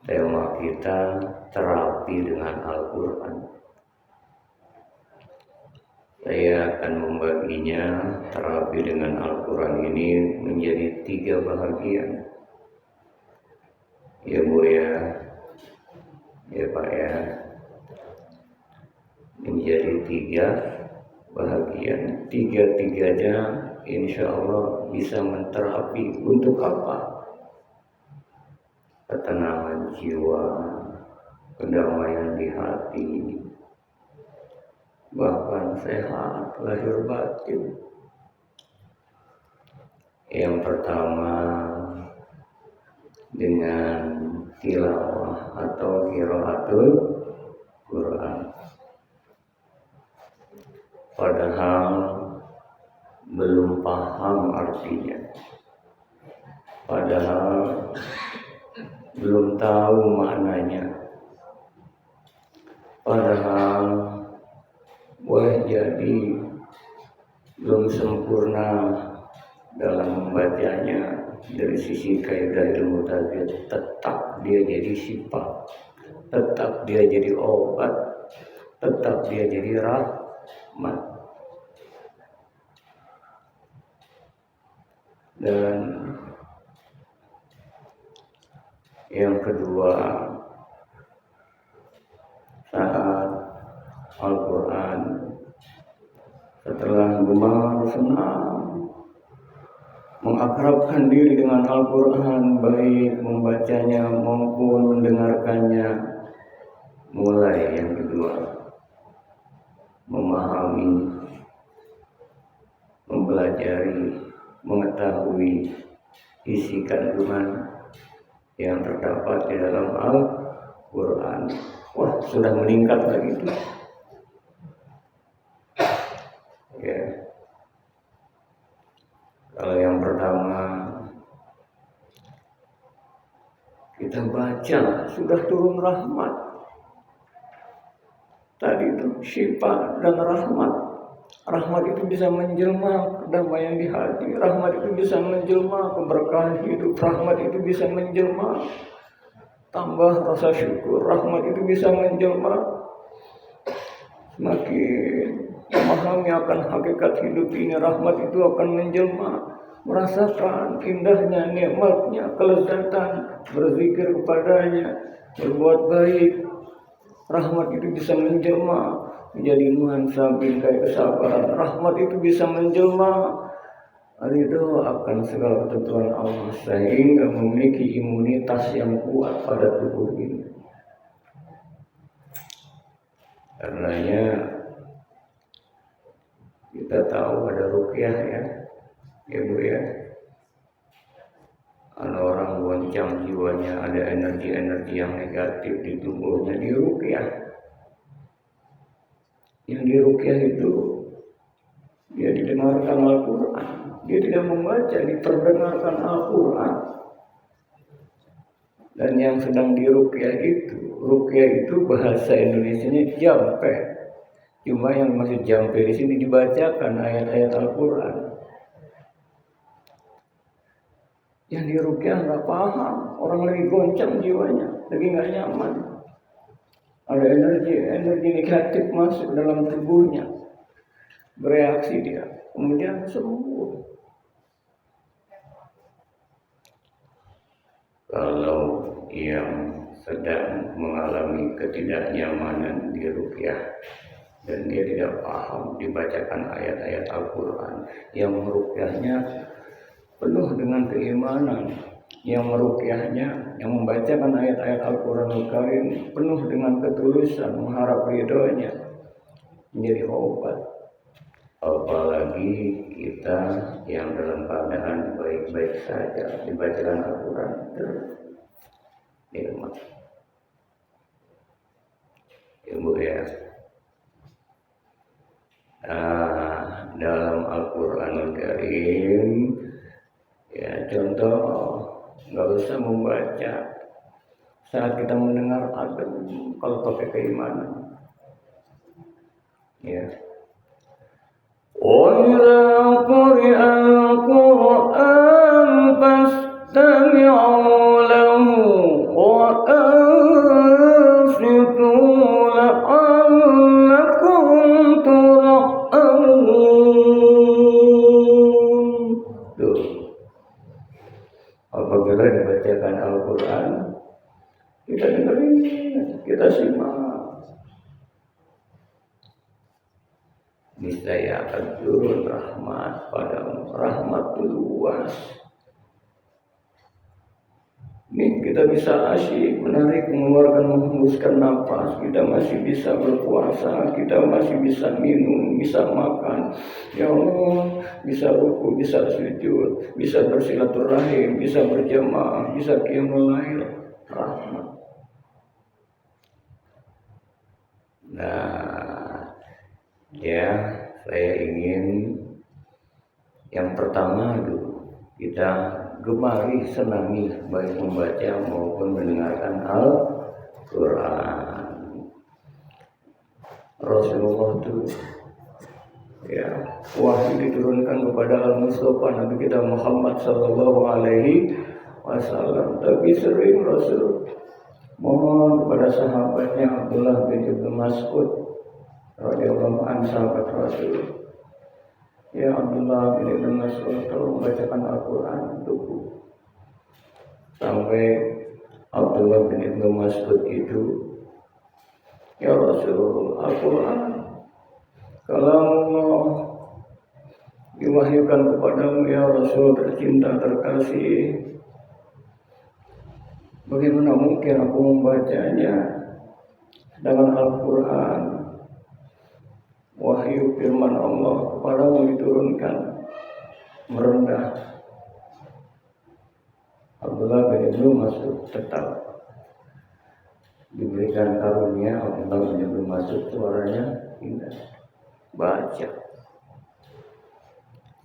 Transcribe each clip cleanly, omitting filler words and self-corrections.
tema kita terapi dengan Al-Quran. Saya akan membaginya, terapi dengan Al-Quran ini menjadi 3 bahagian. Ya Bu ya Pak ya, menjadi 3 bahagian. 3-3-nya insya Allah bisa menterapi untuk apa? Ketenangan jiwa, kedamaian di hati, bahkan sehat lahir batin. Yang pertama dengan tilawah atau qiraatul Quran. Padahal belum paham artinya, padahal belum tahu maknanya, padahal boleh jadi belum sempurna dalam membacanya. Dari sisi kaidah ilmu tajwid, tetap dia jadi sifat, tetap dia jadi obat, tetap dia jadi rahmat. Dan yang kedua, saat Al-Quran setelah gemar senang mengakrabkan diri dengan Al-Quran, baik membacanya maupun mendengarkannya, mulai yang kedua memahami, mempelajari, mengetahui isi kandungan yang terdapat di dalam Al-Quran. Wah, sudah meningkat lagi tuh. Ya. Kalau yang pertama kita baca sudah turun rahmat. Tadi itu syifa dan rahmat. Rahmat itu bisa menjelma kedamaian di hati. Rahmat itu bisa menjelma keberkahan hidup. Rahmat itu bisa menjelma tambah rasa syukur. Rahmat itu bisa menjelma semakin memahami akan hakikat hidup ini. Rahmat itu akan menjelma merasakan indahnya, nikmatnya, kelezatan berzikir kepadanya, berbuat baik. Rahmat itu bisa menjelma menjadi nuansa bingkai kesabaran. Rahmat itu bisa menjelma ridho akan segala ketentuan Allah, sehingga memiliki imunitas yang kuat pada tubuh ini. Karenanya kita tahu ada ruqyah ya Bu ya. Ada orang goncang jiwanya, ada energi-energi yang negatif di tubuhnya, di ruqyah. Yang di ruqyah itu dia didengarkan Al-Quran, dia tidak membaca, diperdengarkan Al-Quran. Dan yang sedang di ruqyah itu bahasa Indonesianya jampe. Cuma yang masih jampe di sini dibacakan ayat-ayat Al-Quran. Yang di ruqyah nggak paham, orang lagi goncang jiwanya, lagi nggak nyaman. Ada energi negatif masuk dalam tubuhnya, bereaksi dia, kemudian sembuh. Kalau yang sedang mengalami ketidaknyamanan di ruqyah dan dia tidak paham dibacakan ayat-ayat Al-Quran, yang meruqyahnya penuh dengan keimanan, yang meruqyahnya, yang membacakan ayat-ayat Al-Quranul Karim penuh dengan ketulusan, mengharap ridhonya, menjadi obat. Apalagi kita yang dalam keadaan baik-baik saja, dibacakan Al-Quran nikmat. Ibu ya, dalam Al-Quranul Karim ya, contoh, nggak usah membaca saat kita mendengar adem, kalau pakai keimanan ya. وَإِذَا قُرِئَ الْقُرْآنُ فَاسْتَمِعُوا لَهُ وَأَنصِتُوا Kita dengerin, kita simak. Niscaya akan turun rahmat padamu, rahmat luas. Ini kita bisa asyik menarik, mengeluarkan, menghembuskan nafas. Kita masih bisa berpuasa, kita masih bisa minum, bisa makan. Ya Allah, bisa ruku, bisa sujud, bisa bersilaturahim, bisa berjamaah, bisa qiyamul lail. Rahmat. Nah, ya, saya ingin yang pertama dulu kita gemari, senangi baik membaca maupun mendengarkan Al-Quran. Rasulullah itu ya wahyu diturunkan kepada Al-Mustafa Nabi kita Muhammad Sallallahu Alaihi Wasallam. Tapi sering Rasul mohon kepada sahabatnya Abdullah bin Ibnu Mas'ud radhiyallahu anhu, sahabat Rasul, ya Abdullah bin Ibnu Mas'ud, tolong bacakan Al-Quran untukku. Sampai Abdullah bin Ibnu Mas'ud itu, ya Rasul, Al-Quran kalau Allah diwahyukan kepadamu, ya Rasul tercinta terkasih, bagaimana mungkin aku membacanya? Sedangkan Al-Quran wahyu firman Allah kepadamu diturunkan merendah. Abdullah bin Ibnu Mas'ud tetap diberikan karunia. Abdullah bin Ibnu Mas'ud suaranya indah, baca.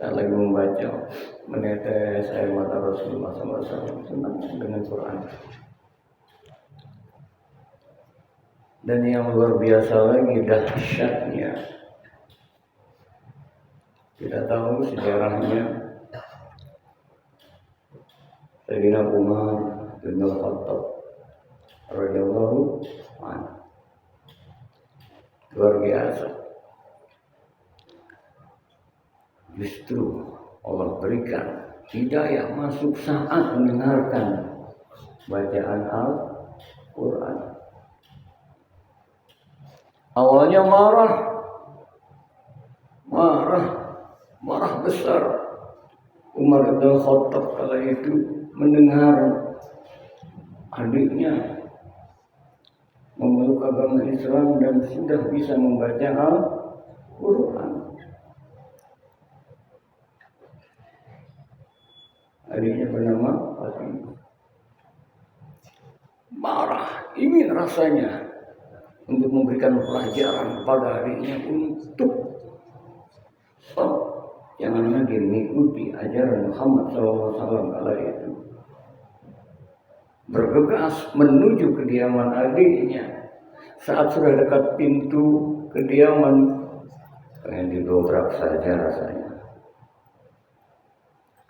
Saat lagi membaca, menetes air mata Rasulullah SAW, senang dengan Quran. Dan yang luar biasa lagi dahsyatnya, kita tahu sejarahnya Sayyidina Umar bin Khattab radhiyallahu anhu, luar biasa. Justru Allah berikan hidayah masuk saat mendengarkan bacaan Al-Quran. Awalnya marah besar. Umar bin Khattab kala itu mendengar adiknya memeluk agama Islam dan sudah bisa membaca Al-Quran. Adiknya bernama Fatimah. Marah, ingin rasanya untuk memberikan pelajaran pada adiknya untuk jangan lagi mengikuti ajaran Muhammad SAW kala itu. Bergegas menuju kediaman adiknya. Saat sudah dekat pintu kediaman, pengen didobrak saja rasanya.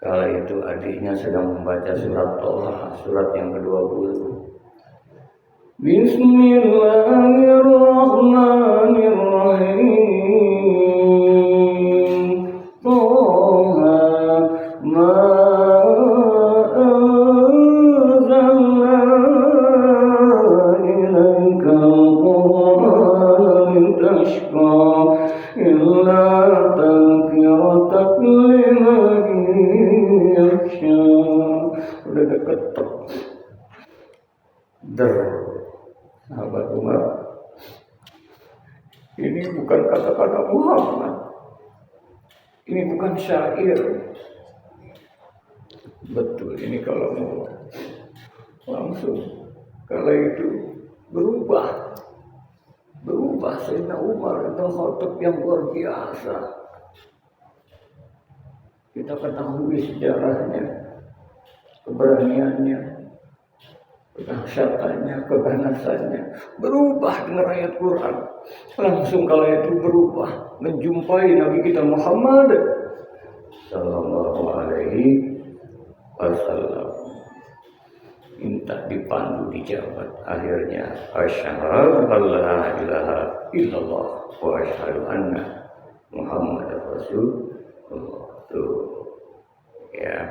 Kala itu adiknya sedang membaca surat Toha, surat yang ke-20. Bismillahirrahmanirrahim. Toha ma anzalna ilaika al-Qur'ana litashqa illa tadhkiratan liman yakhsha. Udah ketok. Sahabat Umar, ini bukan kata-kata Muhammad, ini bukan syair. Betul, ini kalau mau langsung kala itu berubah Sayyidina Umar itu Khattab yang luar biasa. Kita ketahui sejarahnya, keberaniannya, kedahsyatannya, keganasannya, berubah dengan ayat Quran. Langsung kala itu berubah, menjumpai Nabi kita Muhammad Sallallahu Alaihi Wasallam. Minta dipandu, dijabat. Akhirnya asyhadu an la ilaha illallah wa asyhadu anna Muhammadar Rasulullah. Tuh ya.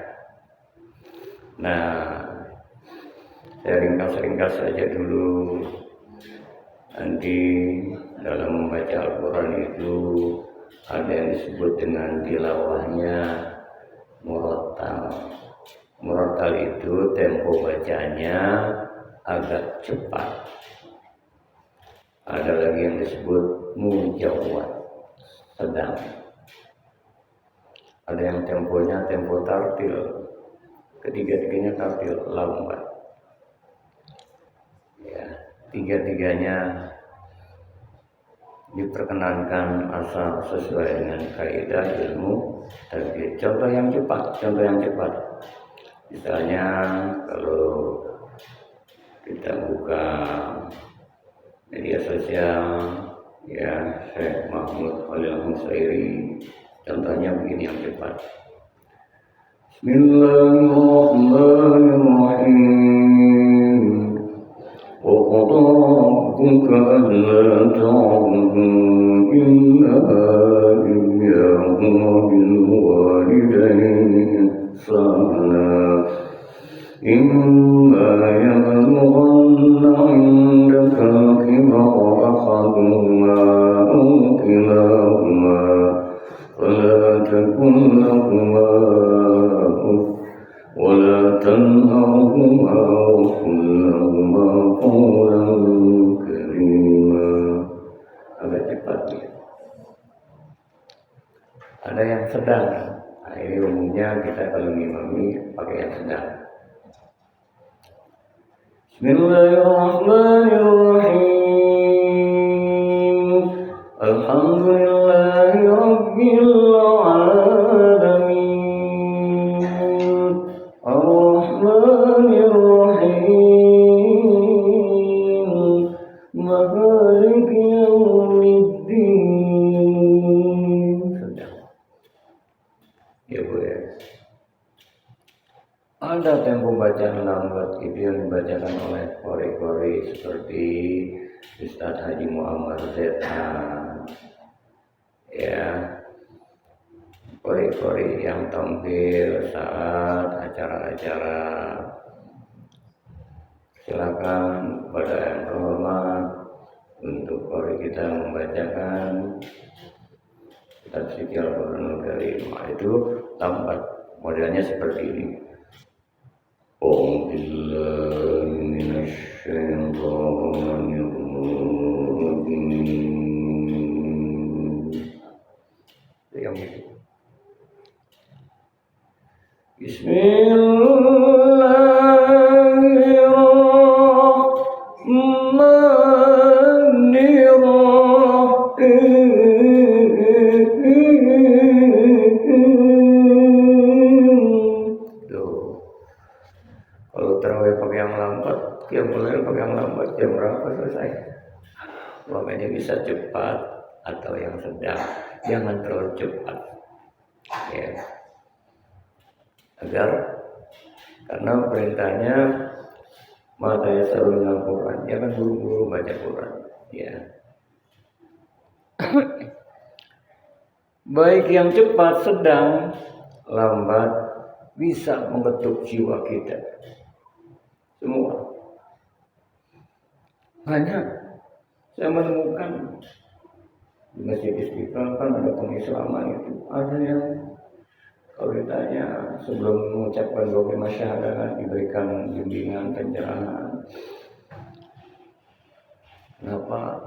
Nah, Saya ringkas-ringkas saja dulu. Nanti dalam membaca Al-Quran itu ada yang disebut dengan tilawahnya murattal. Murattal itu tempo bacanya agak cepat. Ada lagi yang disebut mujawwad, sedang. Ada yang temponya tempo tartil. Ketiga-tiganya tartil, lambat. Ya, tiga-tiganya diperkenankan asal sesuai dengan kaidah ilmu tajwid. Contoh yang cepat. Misalnya kalau kita buka media sosial, ya, Syekh Mahmud Al-Husairi, contohnya begini yang cepat. Bismillahirrahmanirrahim. Wa qada rabbuka alla ta'budu illa iyyahu wa bil walidayni ihsana. Imma yablughanna 'indaka al-kibara ahaduhuma aw kilahuma fala takun lahuma ولا تنهرهما وقل لهما قولا كريما. Agak cepat ya. Ada yang sedang. Nah, ini umumnya kita kalau ngimami pakai yang sedang. Bismillahirrahmanirrahim. Alhamdulillahi rabbil alamin. Ar-Rahmanir-Rahim. Maliki yaumiddin. Sedang. Ya Bu ya. Ada tempo bacaan lambat itu yang dibacakan oleh kori-kori seperti Ustadz Haji Muhammad Zetan, ya, kori-kori yang tampil saat acara-acara. Silakan pada yang terhormat untuk kori kita membacakan tafsir Al-Qur'anul Karim. Itu lambat, modelnya seperti ini. Billahi minasy syaithanir rajim. Yang itu. Kalau terawih pakai yang lambat, qiyamul pakai yang lambat, jam berapa selesai? Makanya bisa cepat atau yang sedang, jangan terlalu cepat, ya. Agar karena perintahnya mata yasarun Al-Quran, jangan buru-buru baca Quran, ya. Baik yang cepat, sedang, lambat bisa mengetuk jiwa kita. Semua. Banyak saya menemukan di Masjid Istiqlal kan ada pengislaman itu. Ada yang kalau ditanya sebelum mengucapkan dua kalimat syahadat diberikan bimbingan pencerahan. Kenapa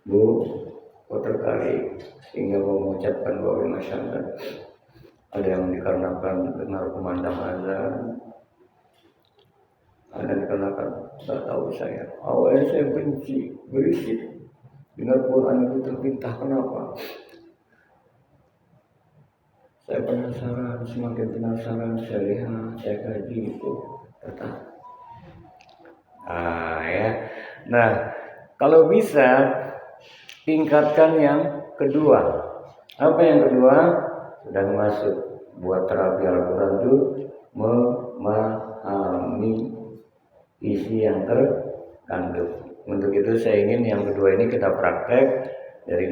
Bu kok tertarik sehingga mau mengucapkan dua kalimat syahadat? Ada yang dikarenakan dengar kumandang azan, ada yang dikarenakan tak tahu saya. Awalnya saya benci, berisik. Dengar Quran itu terpintah, kenapa? Saya penasaran, semakin penasaran saya lihat, saya kaji itu tetap. Ya. Nah, kalau bisa tingkatkan yang kedua. Apa yang kedua? Sudah masuk buat terapi Al-Quran itu memahami isi yang terkandung. Untuk itu saya ingin yang kedua ini kita praktek dari